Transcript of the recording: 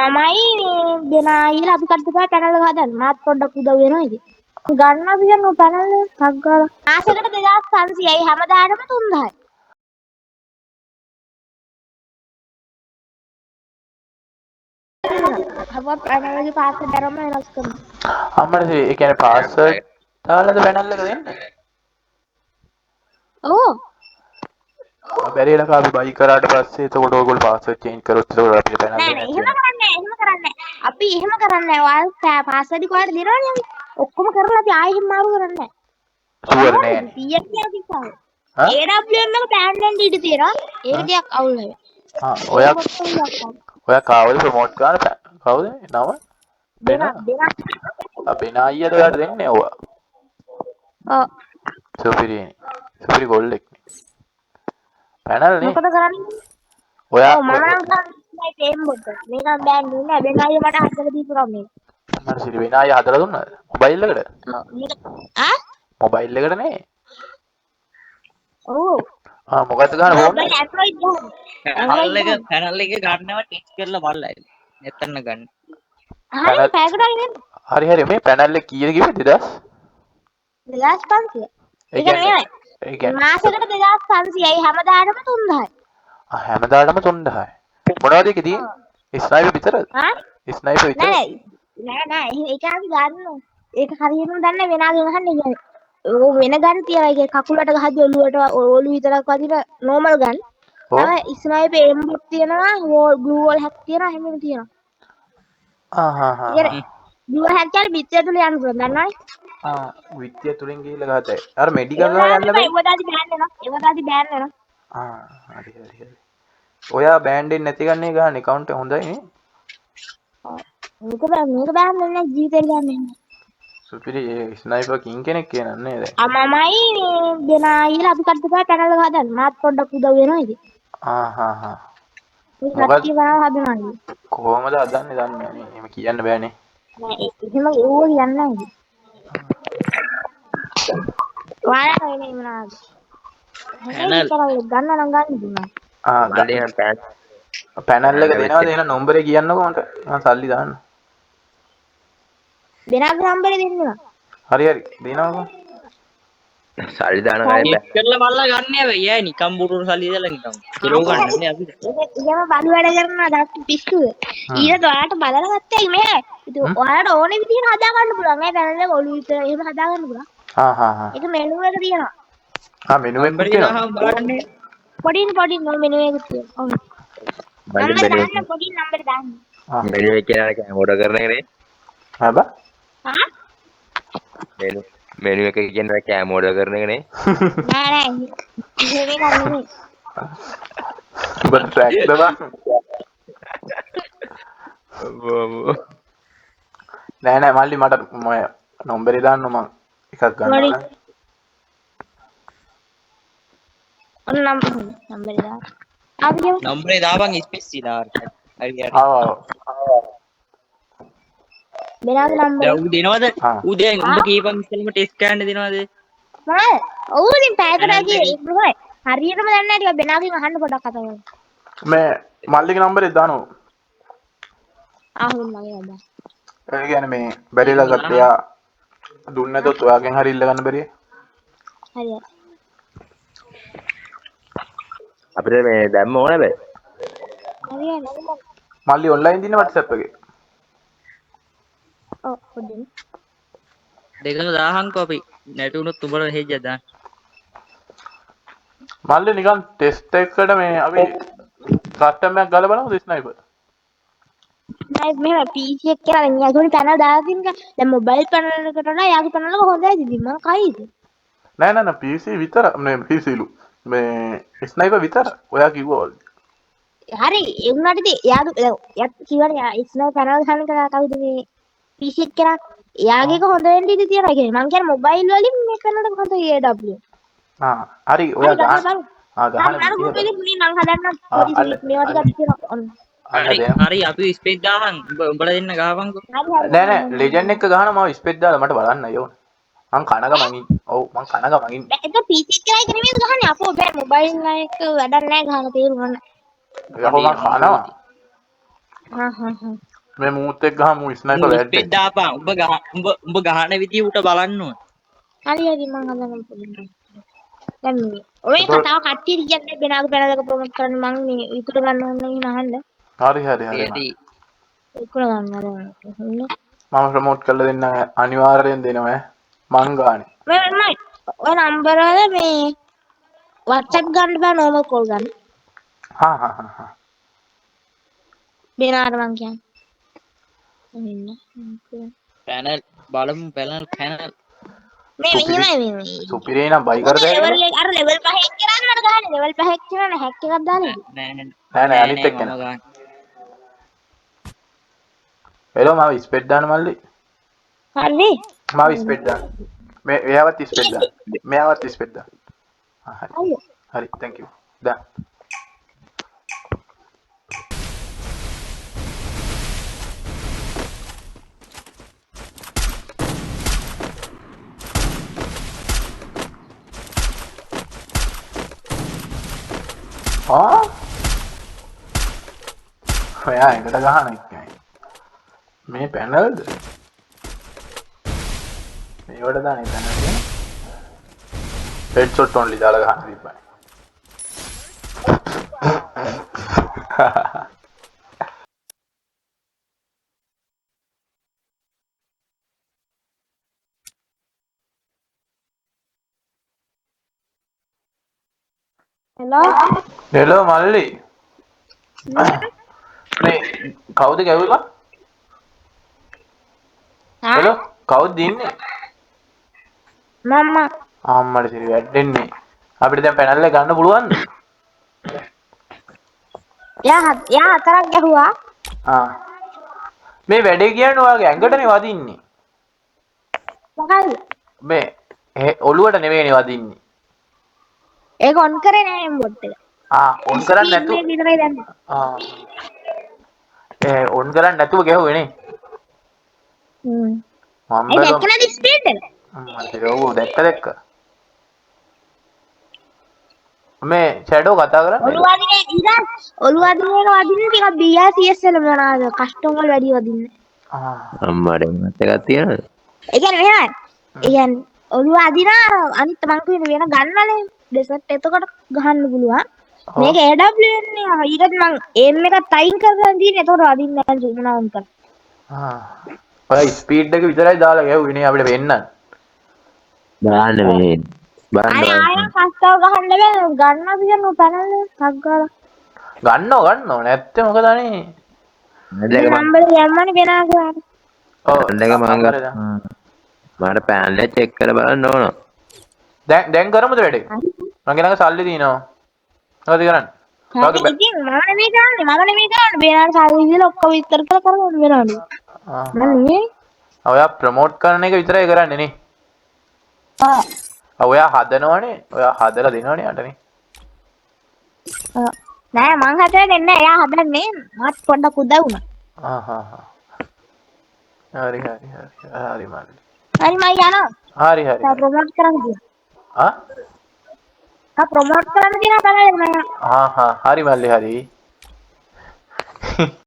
මමයි දෙන ඊළඟ අපි කට්ට කරලා පැනල් එක හදන්න. මාත් පොඩ්ඩක් උදව් වෙනවා ඉතින්. ගන්නවා කියන්නේ පැනල් එක ටක් ගාලා. මාසෙකට 2500යි හැමදාටම 3000යි. අපව පැනල් එකේ පාස්වර්ඩ් අරම වෙනස් කරනවා. අම්මට ඒ කියන්නේ පාස්වර්ඩ් දාලාද පැනල් එක දෙන්නේ? ඔව්. බැරි වෙලාවක අපි බයි කරාට පස්සේ එතකොට ඔයගොල්ලෝ පාස්වර්ඩ් චේන්ජ් කරොත් එතකොට අපිට පැනල් නෑ දෙන්නේ නෑ නැති එහෙම කරන්නේ නෑ. අපි එහෙම කරන්නේ නෑ. ඔයාලා පාස්වර්ඩ් එක ඔයාලට දෙනවනේ අපි. ඔක්කොම කරලා අපි ආයෙ එහෙම මාරු කරන්නේ නෑ. ෂුවර් නෑ. 100ක් කිව්වා. AWM එක බෑන් වෙන්න ඉඩ තියෙනවා. ඒක ටිකක් අවුල් වෙයි. ඔයා කාවද ප්‍රොමෝට් කරන්න කවුද නම? දෙනා. අපේ නායියට ඔයාට දෙන්නේ ඔවා. ඔව්. සුපිරි ගොල්ලෙක්. පැනල් නේ. මොකද කරන්නේ? ඔයා මම නම් කරන්නේ ටේම් බොත්. මේක බෑන් නෙන්නේ. වෙනායි මට හදලා දීපුවා මේක. මම සිරි වෙනායි හදලා දුන්නාද? මොබයිල් එකට? ආ? මොබයිල් එකට නේ. ඔව්. මොකද්ද ගන්න ෆෝන් එක? පැනල් එක ගන්නවා ටෙස්ට් කරලා බලලා එතන ගන්න. හරි පැයකට හරි හරි මේ පැනල් එක කීයද කිව්වේ 2500. ඒක නෙමෙයි. ඒ කියන්නේ මාසෙකට 2500යි හැමදාටම 3000යි. හැමදාටම 3000යි. මොනවද ඒකේ තියෙන්නේ? ස්නයිපර් විතරද? ස්නයිපර් විතරද? නෑ ඒක අපි ගන්නවා. ඒක හරියටම දන්නේ වෙනාගෙන් අහන්නේ කියන්නේ. ඕ වෙන ගන්න තියනවා. ඒක කකුලට ගහද්දි ඔළුවට ඔළුව විතරක් වදින නෝමල් ගන්න. තමයි ස්නයිපර් එම්බුක් තියෙනවා, ග්ලූ වෝල් හැක් තියෙනවා, හැමෝම තියෙනවා. ග්ලූ හැක් කියන්නේ පිටිය තුල යන්න පුළුවන් දන්නවනේ. විත්‍ය තුලින් ගිහිල්ලා ගහතයි. අර මෙඩිකල් ගහ යන්න බෑ. ඒවදාදි බෑන් වෙනවා. හරි. ඔයා බෑන්ඩ් එක නැති ගන්නේ ගහන account එක හොඳයි නේ. මේක බෑන් වෙන්නේ ජීවිතේ ගන්නේ. සුපිරි ඒ ස්නයිපර් කිං කෙනෙක් කියනන්නේ නේද? මමයි දෙන ඊළඟ අපි කට්ට කරලා පැනල් එක හදන්න. මාත් පොඩ්ඩක් උදව් වෙනවා ඉතින්. මොකක්ද හදනවා? කොහොමද හදන්නේ දන්නේ නැහැ. එහෙම කියන්න බෑනේ. නෑ එහෙම ඕව කියන්නේ නැහැ. ඔයාලා නේ මොනවාද? පැනල් ගන්න නම් ගන්න දුන්නා. පැනල් එක දෙනවද එහෙනම් නම්බරේ කියන්නකෝ මට. මම සල්ලි දාන්න. දෙනාගේ නම්බරේ දෙන්නවා. හරි දෙනවකෝ. සල්ලි දාන ගානේ බෑ. කරලා බලලා ගන්න හැබැයි ඈ නිකම් බුරුරු සල්ලි දාලා නිකම්. කිලෝ ගන්නනේ අපිට. එහෙම බඩු වැඩ කරනවා දාපු පිස්සුව. ඊට ඔයාලට බලලා ගත්තයි මෙහෙ. ඉතින් ඔයාලට ඕනේ විදිහට හදා ගන්න පුළුවන්. ඒ පැනල් එක ඔළුව විතර එහෙම හදා ගන්න පුළුවන්. ඒක මෙනු එක තියෙනවා. මෙනු එක තියෙනවා. පොඩි මෙනු එක තියෙනවා. පොඩි නම්බර දාන්න. මෙනු එක කියලා කැම ඕඩර් කරන එක නේ. හබා? මෙනු එක කියන්නේ කැම ඕඩර් කරන එක නේ. නෑ එහෙම නෙමෙයි. ඔබ ට්‍රැක් දබා. නෑ මල්ලි මට නම්බරේ දාන්න මම එකක් ගන්නවා. ඔන්න නම්බරේ දාන්න. අපි නම්බරේ දාපන් ස්පේස් දාන්න. හරියට. මෙයාගේ නම්බරේ ඌ දෙනවද? ඌ දැන් උඹ කීපන් ඉස්සෙල්ලම ටෙස්ට් කරන්න දෙනවද? මම ඔව් ඉතින් පැයකට ගියේ හරියටම දන්නේ නැහැ ටික බෙනාගෙන් අහන්න පොඩක් කතා කරමු. මේ මල්ලිගේ නම්බරේ දානවා. ආහුන් මගේ නම්බර. ඒ කියන්නේ මේ බැරිලා ගත්තයා දුන්නේ නැතොත් ඔයාගෙන් හරි ඉල්ල ගන්න බැරිය. හරිය. අපිට මේ දැම්ම ඕන බෑ. හරියනේ. මල්ලි ඔන්ලයින් දින WhatsApp එකේ. ඔව් පොඩ්ඩක්. දෙකම දාහන්කෝ අපි නැටුනොත් උඹලා හෙජ්ජ දාන්න. මල්ලි නිකන් ටෙස්ට් එකකට මේ අපි කස්ටම් එකක් ගාලා බලමුද ස්නයිපර්? නෑ මේ PC එක කියලා නේ අගොල්ලෝ පැනල් දාලා තින්ක දැන් මොබයිල් පැනල් එකට වඩා යාගේ පැනල් එක හොඳයි දිදි මම කයිද නෑ PC විතර මේ PC ලු මේ ස්නයිපර් විතර ඔයා කිව්වා හරි ඒ වුණාට ඉතින් යාගේ යත් කිව්වනේ ස්නයිපර් පැනල් ගන්න කරා කවුද මේ PC එක කියලා යාගේ එක හොඳ වෙන්න ඉතින් තියනවා කියන්නේ මම කියන්නේ මොබයිල් වලින් මේ පැනල් එක හොඳයි AW හරි ඔයා ගහන්න ගහන්න ගුප් එකේ මුලින් මම හදන්නම් පොඩි මේවා ටිකක් තියෙනවා හරි අපි ස්පේස් දාහන් උඹලා දෙන්න ගහපන්කෝ නෑ ලෙජන්ඩ් එක ගහන මම ස්පේස් දාලා මට බලන්න යෝන මං කනග මගින් ඔව් මං කනග මගින් ඒක PC එකයි එක නෙමෙයි ගහන්නේ අපෝ බෑ මොබයිල් එක වැඩක් නෑ ගහන තේරුණා යහෝ මං කනවා මේ මූත් එක්ක ගහමු ස්නයිපර් වැඩ. ස්පීඩ් දාපන්. උඹ ගහන විදිය උට බලන්න ඕන. හරි හරි මං හදන්න පුළුවන්. දැන් ඔය කතාව කට්ටිය කියන්නේ බෙනාගේ පැනලක ප්‍රොමෝට් කරන්න මං මේ ඉතුරු ගන්න ඕනේ නේ අහන්න. හරි හරි. ඉක්ුණ ගන්න හදන්න. මම ප්‍රොමෝට් කරලා දෙන්න අනිවාර්යෙන් දෙනවා මං ගානේ. මම ඔය නම්බර වල මේ WhatsApp ගන්න බෑ normal call ගන්න. හා. බෙනාට මං කියන්නේ. පැනල් බලමු පැනල් මේ මෙහෙමයි සුපිරේ නම් බයි කර දෙන්න. අර level 5 එක කරාද මට ගහන්නේ level 5 එක කරානේ hack එකක් දාලා. නෑ අනිත් එක්ක නෑ. එළෝ මාව ස්පෙඩ් දාන්න මල්ලි. හරි. මාව ස්පෙඩ් දාන්න. මෙයාවත් ස්පෙඩ් දාන්න. මෙයාවත් ස්පෙඩ් දාන්න. හරි thank you. දාන්න. ඔයා එකට ගහන එකයි. මේ පැනල්ද? මේවට දාන්නේ පැනල්. හෙඩ්ෂොට් ඔන්ලි දාලා ගහන්න තිබ්බනේ. හෙලෝ මල්ලි. මේ කවුද ගැවුවා? හෙලෝ කවුද ඉන්නේ? මම්මා. අම්මට සිරි වැඩෙන්නේ. අපිට දැන් පැනල් එක ගන්න පුළුවන්ද? යා හතරක් ගැහුවා. මේ වැඩේ කියන්නේ ඔයාගේ ඇඟටනේ වදින්නේ. මොකද? මේ ඔළුවට නෙවෙයිනේ වදින්නේ. ඒක ඔන් කරේ නෑ එම්බොට් එක. ඔන් කරන්නේ නැතුව විතරයි දැන්. ඔන් කරන්නේ නැතුව ගැහුවේ නේ. මම මම දැක්ක නැති ස්පීඩ් එක. ඔව් දැක්ක. මේ ෂැඩෝ කතා කරන්නේ. ඔළුව අදිනේ ඉතින් ඔළුව අදිනේක වදින්නේ ටිකක් BRCS වල මොනවාද කස්ටම් වල වැඩි වදින්නේ. අම්මඩ මත එකක් තියනද? ඒ කියන්නේ මෙහෙමයි. ඒ කියන්නේ ඔළුව අදිනා අනිත් මං කියන්නේ වෙන ගන්නනේ ඩෙසර්ට් එතකොට ගහන්න පුළුවන්. මේක AW වෙන්නේ ඊටත් මං එම් එකත් අයින් කරලා තියෙන්නේ එතකොට අදින්නේ නැහැ මොනවද කරන්නේ. ඔය ස්පීඩ් එක විතරයි දාලා ගැහුවේ නේ අපිට වෙන්න. දාන්න මේ බලන්න. අනේ ආයෙත් කස්ටව ගහන්න බෑ ගන්න කියන පැනල් එකක් ගාලා. ගන්නව නැත්තේ මොකද අනේ? නම්බර යම්මනේ වෙනාගේ. ඔව් දෙක මම මට පැනල් එක චෙක් කරලා බලන්න ඕන. දැන් කරමුද වැඩේ? මගේ ළඟ සල්ලි තියෙනවා. මොකද කරන්නේ? ඉතින් මම නෙමෙයි කරන්නේ බේනාර සල්ලි දීලා ඔක්කොම විතර කරලා කරගන්න වෙනවලු. ඔයා ප්‍රොමෝට් කරන එක විතරයි කරන්නේ නේ. ඔයා හදනවනේ. ඔයා හදලා දෙනවනේ යටනේ. නෑ මං හදලා දෙන්නේ නෑ. එයා හදන්නේ මාත් පොඩ්ඩක් උදව් වුණා. හරි මල්ලි. හරි මම යනවා. හරි. ප්‍රොමෝට් කරන්න දියා. ප්‍රොමෝට් කරන්න දිනා තමයි මම. හරි මල්ලි හරි.